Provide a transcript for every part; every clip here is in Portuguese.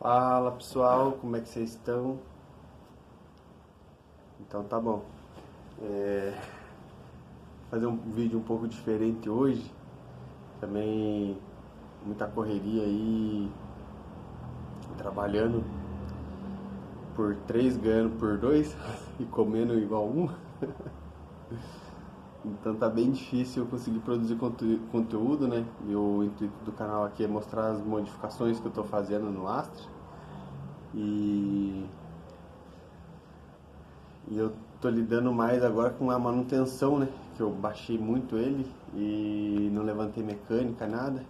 Fala pessoal, como é que vocês estão? Então tá bom. É, fazer um vídeo um pouco diferente hoje. Também muita correria aí, trabalhando por três, ganhando por dois e comendo igual um. Então tá bem difícil eu conseguir produzir conteúdo, né? E o intuito do canal aqui é mostrar as modificações que eu tô fazendo no Astra. E E eu tô lidando mais agora com a manutenção, né? Que eu baixei muito ele e não levantei mecânica, nada.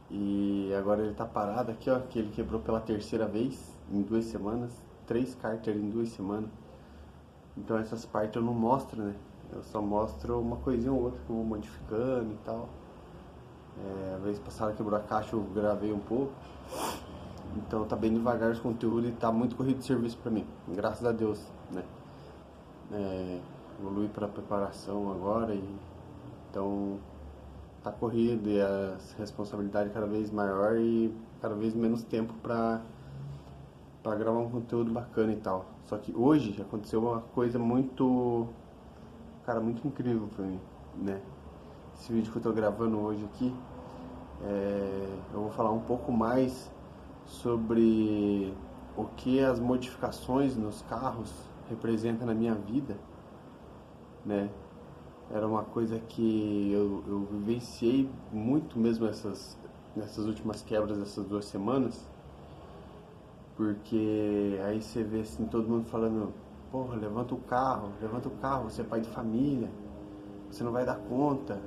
E agora ele tá parado aqui, ó, que ele quebrou pela terceira vez em 2 semanas. 3 cárteres em 2 semanas. Então essas partes eu não mostro, né? Eu só mostro uma coisinha ou outra que eu vou modificando e tal. A vez passada quebrou a caixa, eu gravei um pouco. Então tá bem devagar os conteúdos e tá muito corrido de serviço pra mim. Graças a Deus, né? Evolui para preparação agora e então tá corrido e a responsabilidade cada vez maior e cada vez menos tempo para gravar um conteúdo bacana e tal. Só que hoje aconteceu uma coisa muito, cara, muito incrível para mim, né? Esse vídeo que eu tô gravando hoje aqui, eu vou falar um pouco mais sobre o que as modificações nos carros representam na minha vida, né? Era uma coisa que eu vivenciei muito mesmo nessas últimas quebras dessas 2 semanas, porque aí você vê assim todo mundo falando, porra, levanta o carro, você é pai de família, você não vai dar conta,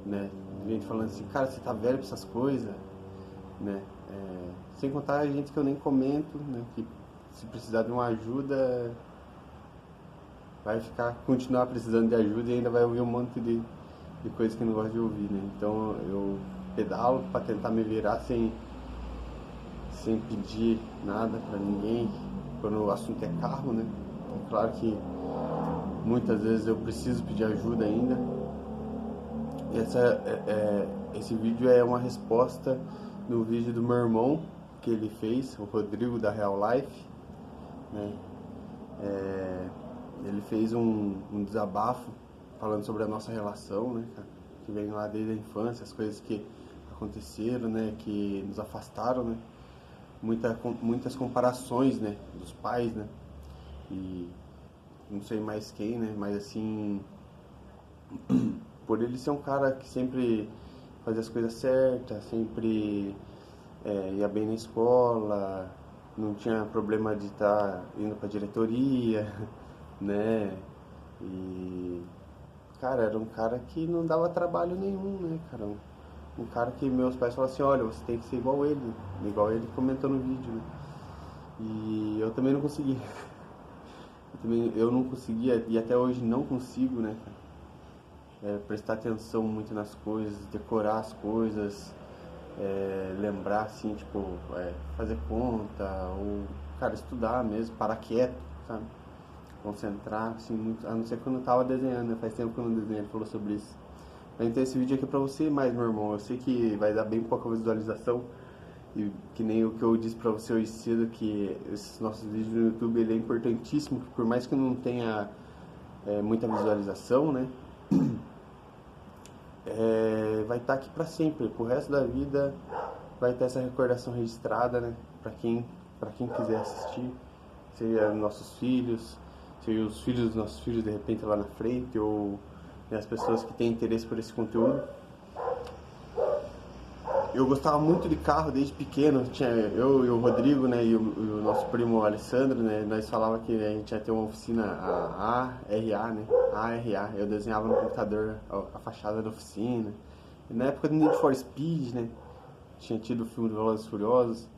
né? Gente falando assim, cara, você tá velho pra essas coisas, né? Sem contar a gente que eu nem comento, né? Que se precisar de uma ajuda vai continuar precisando de ajuda e ainda vai ouvir um monte de coisa que não gosta de ouvir, né? Então eu pedalo para tentar me virar sem pedir nada para ninguém quando o assunto é carro, né? É claro que muitas vezes eu preciso pedir ajuda ainda. E esse vídeo é uma resposta no vídeo do meu irmão que ele fez, o Rodrigo da Real Life, né? Ele fez um desabafo falando sobre a nossa relação, né, cara? Que vem lá desde a infância, as coisas que aconteceram, né, que nos afastaram, né? Muitas comparações, né, dos pais, né? E não sei mais quem, né, mas assim, por ele ser um cara que sempre fazia as coisas certas, sempre ia bem na escola, não tinha problema de estar indo pra diretoria, né? E, cara, era um cara que não dava trabalho nenhum, né, cara? Um cara que meus pais falavam assim, olha, você tem que ser igual ele comentou no vídeo, né? E eu também não conseguia. Eu não conseguia, e até hoje não consigo, né, cara? Prestar atenção muito nas coisas, decorar as coisas, lembrar, assim, tipo, fazer conta, ou, cara, estudar mesmo, parar quieto, sabe? Concentrar, assim, muito, a não ser quando eu tava desenhando, né? Faz tempo que eu não desenho, ele falou sobre isso. Então esse vídeo aqui é pra você mais, meu irmão. Eu sei que vai dar bem pouca visualização, e que nem o que eu disse pra você hoje cedo, que esses nossos vídeos no YouTube, ele é importantíssimo, por mais que não tenha muita visualização, né? Vai estar aqui pra sempre, pro resto da vida vai ter essa recordação registrada, né? Pra quem quiser assistir, seja nossos filhos, seja os filhos dos nossos filhos de repente lá na frente, ou, né, as pessoas que têm interesse por esse conteúdo. Eu gostava muito de carro desde pequeno, tinha eu e o Rodrigo, né, e o nosso primo Alessandro, né, nós falávamos que a gente ia ter uma oficina, a ARA, né, ARA, eu desenhava no computador a fachada da oficina. E na época do Need for Speed, né, tinha tido o filme do Velozes e Furiosos,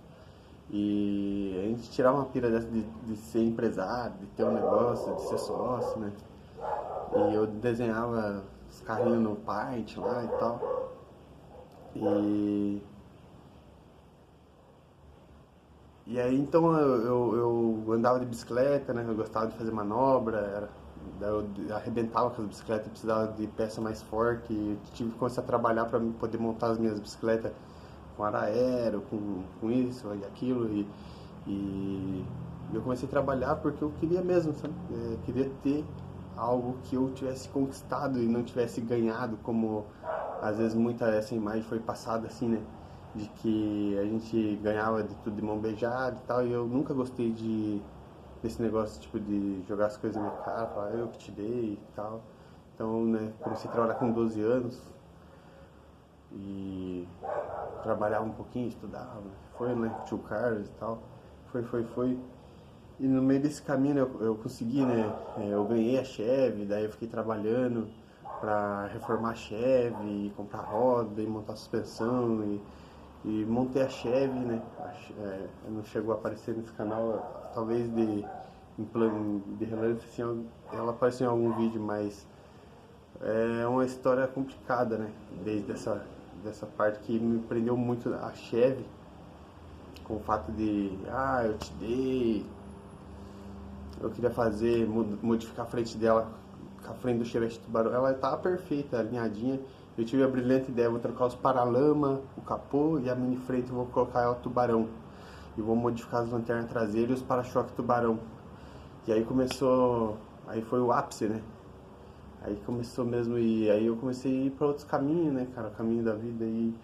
e a gente tirava uma pira dessa de ser empresário, de ter um negócio, de ser sócio, né, e eu desenhava os carrinhos no Paint lá e tal. E, e aí então eu andava de bicicleta, né? Eu gostava de fazer manobra, daí eu arrebentava com as bicicletas, precisava de peça mais forte, e tive que começar a trabalhar para poder montar as minhas bicicletas com aero, com isso e aquilo, e eu comecei a trabalhar porque eu queria mesmo, sabe? Queria ter algo que eu tivesse conquistado e não tivesse ganhado, como às vezes muita essa imagem foi passada assim, né? De que a gente ganhava de tudo de mão beijada e tal, e eu nunca gostei desse negócio tipo de jogar as coisas na minha cara, falar eu que te dei e tal. Então, né, comecei a trabalhar com 12 anos e trabalhava um pouquinho, estudava, foi, né, tio Carlos e tal, foi. E no meio desse caminho, né, eu consegui, né, eu ganhei a Chevy, daí eu fiquei trabalhando para reformar a Chevy, comprar roda e montar suspensão e montei a Chevy, né, não chegou a aparecer nesse canal, talvez em plano de relance, assim, ela apareceu em algum vídeo, mas é uma história complicada, né, desde dessa parte que me prendeu muito a Chevy, com o fato de, eu te dei, eu queria fazer, modificar a frente dela, a frente do Chevette Tubarão, ela estava perfeita, alinhadinha. Eu tive a brilhante ideia, vou trocar os paralama, o capô e a mini frente, vou colocar ela Tubarão. E vou modificar as lanternas traseiras e os para-choque Tubarão. E aí começou, aí foi o ápice, né? Aí começou mesmo, e aí eu comecei a ir para outros caminhos, né, cara, o caminho da vida aí,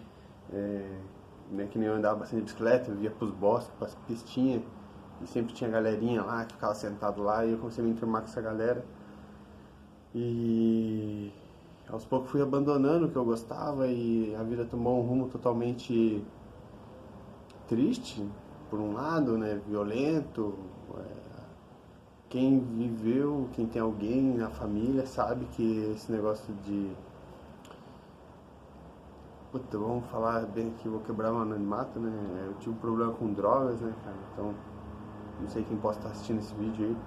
né, que nem eu andava bastante de bicicleta, eu via pros bosques, pras pistinhas, e sempre tinha galerinha lá, que ficava sentado lá, e eu comecei a me enturmar com essa galera. E aos poucos fui abandonando o que eu gostava e a vida tomou um rumo totalmente triste, por um lado, né, violento. Quem viveu, quem tem alguém na família sabe que esse negócio de... Puta, vamos falar bem aqui, vou quebrar um anonimato, né? Eu tive um problema com drogas, né, cara? Então, não sei quem possa estar assistindo esse vídeo aí.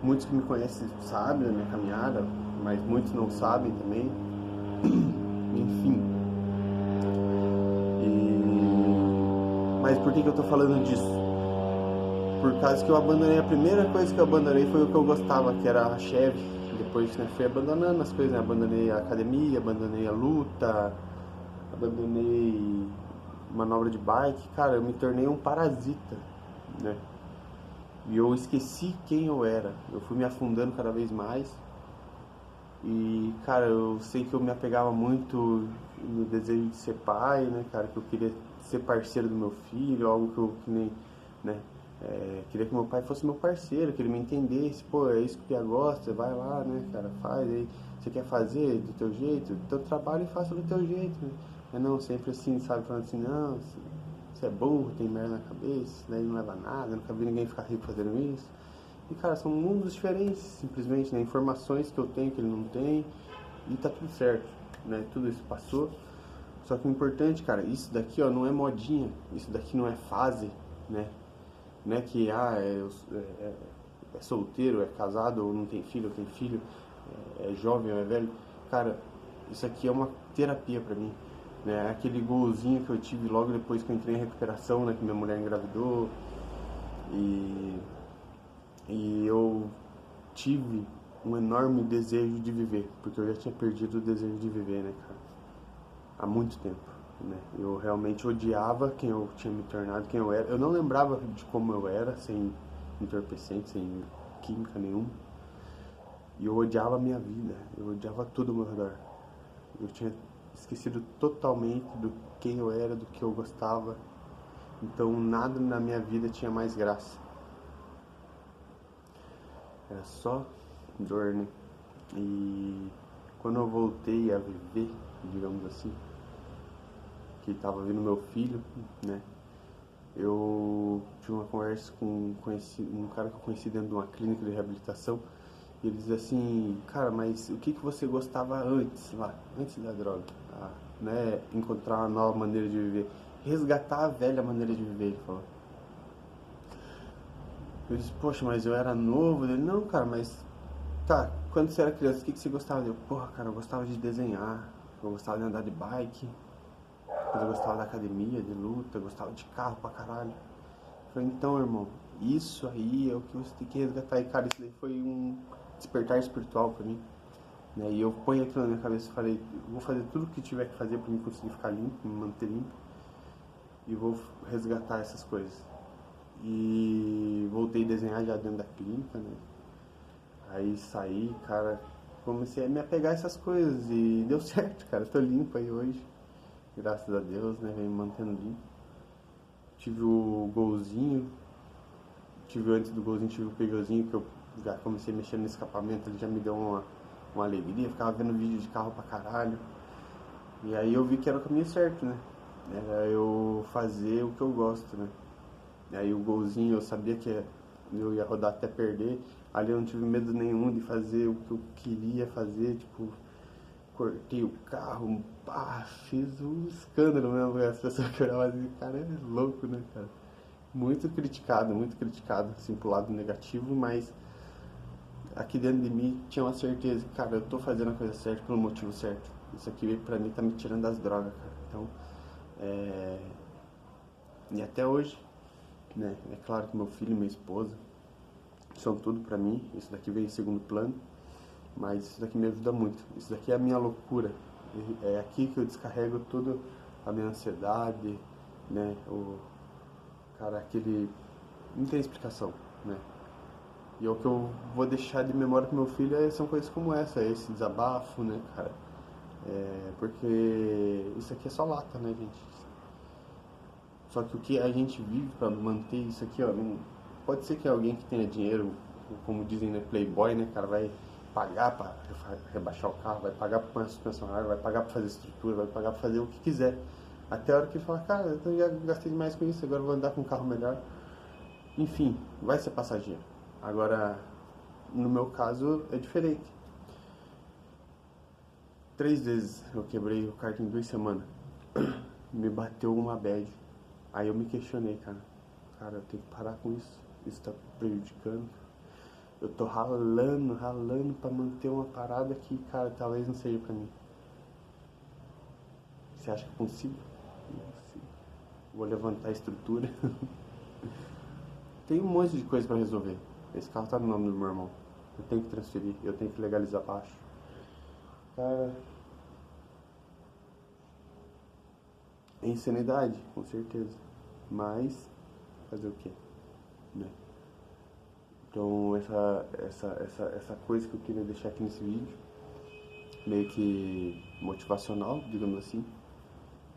Muitos que me conhecem sabem da minha caminhada, mas muitos não sabem também. Enfim. Mas por que eu tô falando disso? Por causa que eu abandonei, a primeira coisa que eu abandonei foi o que eu gostava, que era a Chevy. Depois, né, fui abandonando as coisas, né? Abandonei a academia, abandonei a luta, abandonei manobra de bike. Cara, eu me tornei um parasita, né? E eu esqueci quem eu era. Eu fui me afundando cada vez mais. E, cara, eu sei que eu me apegava muito no desejo de ser pai, né, cara? Que eu queria ser parceiro do meu filho, algo que nem, né? Queria que meu pai fosse meu parceiro, que ele me entendesse. Pô, é isso que o Pia gosta, vai lá, né, cara? Faz aí. Você quer fazer do teu jeito? Então trabalha e faça do teu jeito, né? Mas não, sempre assim, sabe? Falando assim, não, você é burro, tem merda na cabeça, daí não leva a nada, nunca vi ninguém ficar rico fazendo isso. E, cara, são mundos diferentes, simplesmente, né? Informações que eu tenho que ele não tem, e tá tudo certo, né? Tudo isso passou. Só que o importante, cara, isso daqui, ó, não é modinha, isso daqui não é fase, né? Não é que, é solteiro, é casado, ou não tem filho, ou tem filho, é jovem ou é velho. Cara, isso aqui é uma terapia pra mim, né? Aquele golzinho que eu tive logo depois que eu entrei em recuperação, né? Que minha mulher engravidou, e eu tive um enorme desejo de viver, porque eu já tinha perdido o desejo de viver, né, cara? Há muito tempo, né? Eu realmente odiava quem eu tinha me tornado, quem eu era. Eu não lembrava de como eu era, sem entorpecente, sem química nenhuma. E eu odiava a minha vida, eu odiava tudo ao meu redor. Eu tinha esquecido totalmente do quem eu era, do que eu gostava. Então nada na minha vida tinha mais graça. Era só dor, né? E quando eu voltei a viver, digamos assim, que tava vindo meu filho, né? Eu tive uma conversa com um cara que eu conheci dentro de uma clínica de reabilitação. E ele dizia assim, cara, mas o que você gostava antes, lá, antes da droga? Né? Encontrar uma nova maneira de viver. Resgatar a velha maneira de viver, ele falou. Eu disse, poxa, mas eu era novo. Ele, não, cara, mas tá, quando você era criança, o que você gostava? Eu, porra, cara, eu gostava de desenhar, eu gostava de andar de bike, eu gostava da academia, de luta, eu gostava de carro pra caralho. Eu falei, então, irmão, isso aí é o que você tem que resgatar. E, cara, isso daí foi um despertar espiritual pra mim, né? E eu ponho aquilo na minha cabeça e falei, vou fazer tudo o que tiver que fazer pra me conseguir ficar limpo, me manter limpo. e vou resgatar essas coisas. E voltei a desenhar já dentro da clínica, né? Aí saí, cara, comecei a me apegar a essas coisas e deu certo, cara. Tô limpo aí hoje, graças a Deus, né? Vem me mantendo limpo. Tive o golzinho, antes do golzinho, tive o Peugeotzinho que eu já comecei a mexer no escapamento, ele já me deu uma alegria. Ficava vendo vídeo de carro pra caralho. E aí eu vi que era o caminho certo, né? Era eu fazer o que eu gosto, né? E aí o golzinho eu sabia que eu ia rodar até perder. Ali eu não tive medo nenhum de fazer o que eu queria fazer, tipo, cortei o carro, pá, fiz um escândalo mesmo. As pessoas que olhavam assim, cara, é louco, né, cara? Muito criticado, assim, pro lado negativo, mas aqui dentro de mim tinha uma certeza, cara, eu tô fazendo a coisa certa pelo motivo certo. Isso aqui pra mim tá me tirando das drogas, cara. Então, é... e até hoje, né, é claro que meu filho e minha esposa são tudo pra mim, isso daqui veio em segundo plano, mas isso daqui me ajuda muito. Isso daqui é a minha loucura. É aqui que eu descarrego toda a minha ansiedade, né? Cara, aquele. Não tem explicação, né? E o que eu vou deixar de memória pro meu filho são coisas como essa, esse desabafo, né, cara? Porque isso aqui é só lata, né, gente? Só que o que a gente vive pra manter isso aqui, ó, não, pode ser que alguém que tenha dinheiro, como dizem, né, playboy, né, cara, vai pagar pra rebaixar o carro, vai pagar pra pôr uma suspensão, vai pagar pra fazer estrutura, vai pagar pra fazer o que quiser. Até a hora que ele fala, cara, eu já gastei demais com isso, agora eu vou andar com um carro melhor. Enfim, vai ser passageiro. Agora, no meu caso, é diferente. 3 vezes eu quebrei o kart em 2 semanas. Me bateu uma bad. Aí eu me questionei, cara. Cara, eu tenho que parar com isso. Isso tá prejudicando. Eu tô ralando pra manter uma parada que, cara, talvez não seja pra mim. Você acha que eu consigo? Não consigo. Vou levantar a estrutura. Tem um monte de coisa pra resolver. Esse carro tá no nome do meu irmão. Eu tenho que transferir, eu tenho que legalizar baixo. Cara, é insanidade, com certeza. Mas, fazer o quê? Né? Então, essa coisa que eu queria deixar aqui nesse vídeo, meio que motivacional, digamos assim,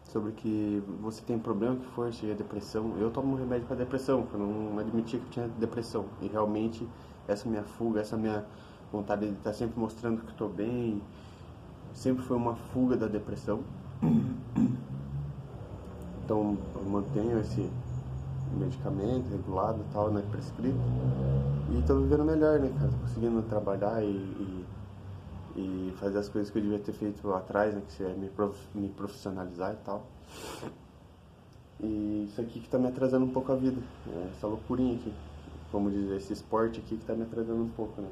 sobre que você tem um problema que for, seja depressão. Eu tomo um remédio para depressão, porque eu não admitia que eu tinha depressão. E realmente, essa minha fuga, essa minha vontade de estar sempre mostrando que estou bem, sempre foi uma fuga da depressão. Então, eu mantenho esse medicamento regulado e tal, né, prescrito. E tô vivendo melhor, né, cara? Tô conseguindo trabalhar e fazer as coisas que eu devia ter feito lá atrás, né, que é me profissionalizar e tal. E isso aqui que tá me atrasando um pouco a vida, essa loucurinha aqui. Como dizer, esse esporte aqui que tá me atrasando um pouco, né?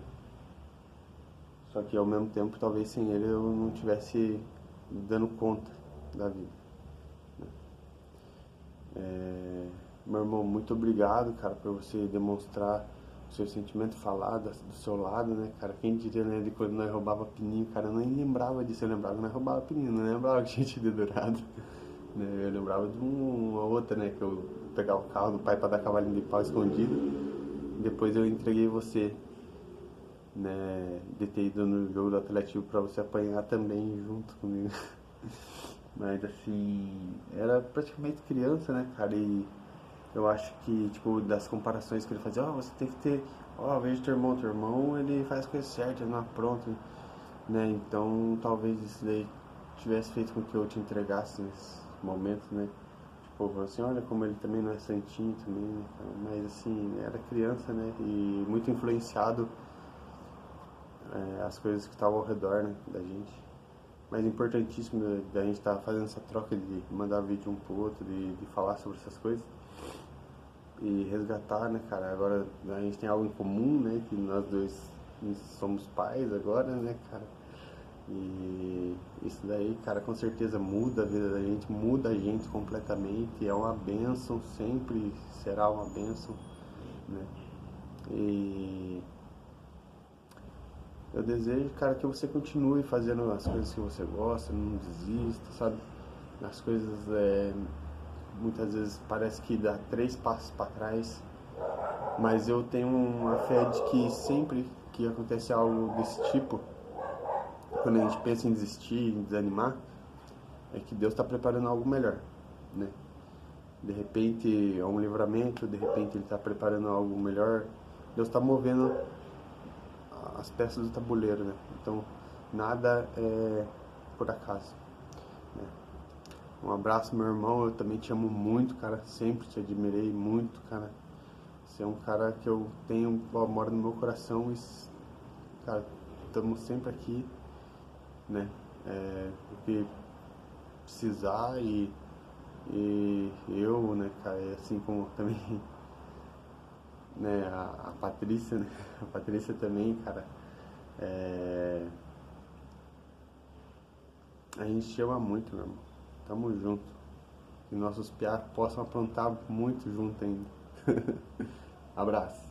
Só que ao mesmo tempo, talvez sem ele eu não tivesse dando conta da vida. Meu irmão, muito obrigado, cara, por você demonstrar o seu sentimento, falar do seu lado, né, cara? Quem diria, né, de quando nós roubava pininho, cara, eu nem lembrava disso, eu lembrava que nós roubava pininho, não lembrava que tinha dedurado, né? Eu lembrava de uma outra, né, que eu pegava o carro do pai pra dar cavalinho de pau escondido, e depois eu entreguei você, né, de ter ido no jogo do Atlético pra você apanhar também junto comigo. Mas assim, era praticamente criança, né, cara, e eu acho que, tipo, das comparações que ele fazia, ó, você tem que ter, ó, veja teu irmão, ele faz as coisas certas, ele não apronta, né, então talvez isso daí tivesse feito com que eu te entregasse nesses momentos, né, tipo, falou assim, olha como ele também não é santinho também, né, cara? Mas assim, era criança, né, e muito influenciado as coisas que estavam ao redor, né, da gente. Mas é importantíssimo da gente estar fazendo essa troca de mandar vídeo um pro outro, de falar sobre essas coisas e resgatar, né, cara? Agora a gente tem algo em comum, né? Que nós dois somos pais agora, né, cara? E isso daí, cara, com certeza muda a vida da gente, muda a gente completamente. É uma bênção, sempre será uma bênção, né? E eu desejo, cara, que você continue fazendo as coisas que você gosta, não desista, sabe? As coisas muitas vezes parece que dá 3 passos para trás, mas eu tenho uma fé de que sempre que acontece algo desse tipo, quando a gente pensa em desistir, em desanimar, é que Deus está preparando algo melhor, né? De repente é um livramento, de repente Ele está preparando algo melhor. Deus está movendo as peças do tabuleiro, né? Então nada é por acaso, né? Um abraço, meu irmão. Eu também te amo muito, cara. Sempre te admirei muito, cara. Você é um cara que eu tenho, mora no meu coração e, cara, estamos sempre aqui, né? O que precisar e eu, né, cara, assim como também, né, a Patrícia, né? A Patrícia também, cara. É, a gente te ama muito, meu irmão. Tamo junto. Que nossos piá possam aprontar muito junto ainda. Abraço.